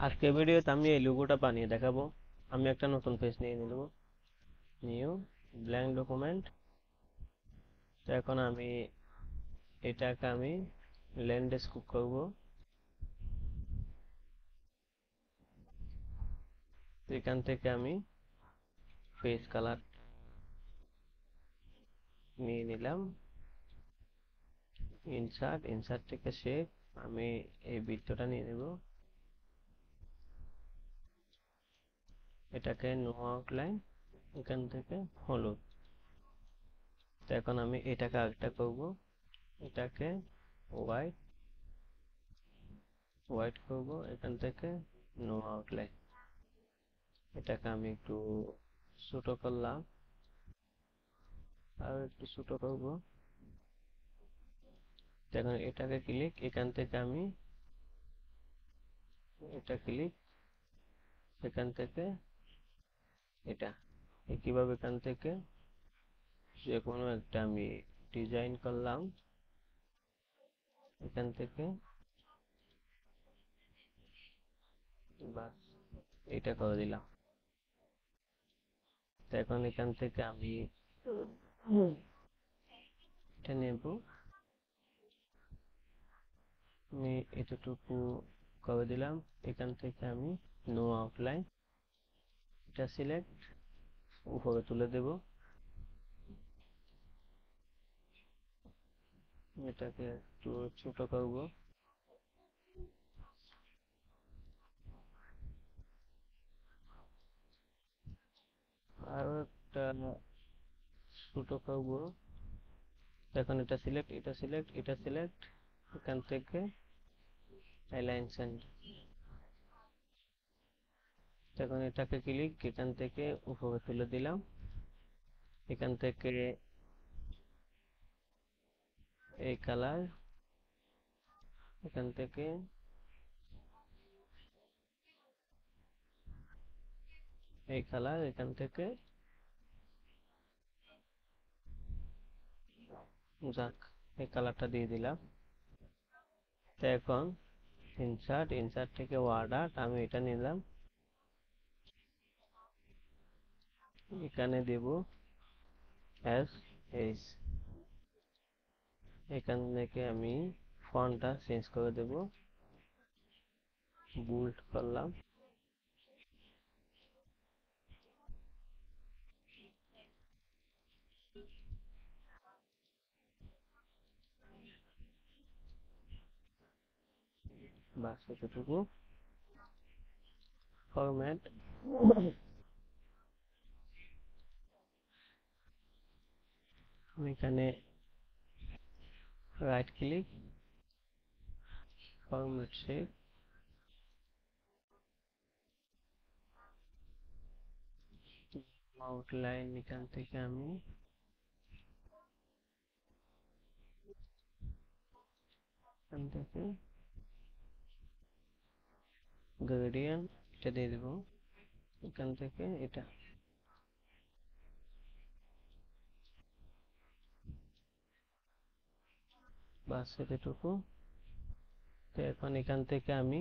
আজকে ভিডিওতে আমি এই লোগোটা বানিয়ে দেখাবো। আমি একটা নতুন পেজ নিয়ে নেব, নিউ ব্ল্যাঙ্ক ডকুমেন্ট। তো এখন আমি এটাকে ল্যান্ডস্কেপ করব। এখান থেকে আমি পেজ কালার নিয়ে নিলাম, ইনসার্ট থেকে শেপ। আমি এই বৃত্তটা নিয়ে নেব, এটাকে নো আউটলাইন, এখান থেকে হলুদ। তো এখন আমি এটাকে আরেকটা করব, এটাকে হোয়াইট হোয়াইট করব, এখান থেকে নো আউটলাইন। এটাকে আমি একটু ছোট করলাম, আর একটু ছোট করব। এখন এটাকে ক্লিক, এখান থেকে আমি এটা ক্লিক, এখান থেকে এটা কিভাবে এখান থেকে যে কোনো একটা আমি ডিজাইন করলাম, এখান থেকে বাস এটা করে দিলাম। তো এখন এখান থেকে আমি এটা নেব, আমি এতটুকু করে দিলাম। এখান থেকে আমি নো আউটলাইন, এটা সিলেক্ট, উপরে তুলে দেব। এটাকে একটু ছোট করব, আরো একটা ছোট করব। এখন এটা সিলেক্ট, এটা সিলেক্ট, এটা সিলেক্ট, এখান থেকে অ্যালাইন সেন্টার। এখন এটাকে ক্লিক, এখান থেকে উপরে তুলে দিলাম। এখান থেকে এই কালার, এখান থেকে এই কালার, এখান থেকে যাক এই কালারটা দিয়ে দিলাম। তো এখন ইনসার্ট থেকে ওয়ার্ড আর্ট, আমি এটা নিলাম, এখানে দেব এস এইচ। এখান থেকে আমি ফন্টটা চেঞ্জ করে দেব, বোল্ড করলাম। বাস এতটুকু। ফরম্যাট, আমি এখানে right click, format shape, outline, এখান থেকে আমি এখান থেকে গ্রেডিয়েন্ট এটা দিয়ে দেব, এখান থেকে এটা বাস এতটুকু। তো এখন এখান থেকে আমি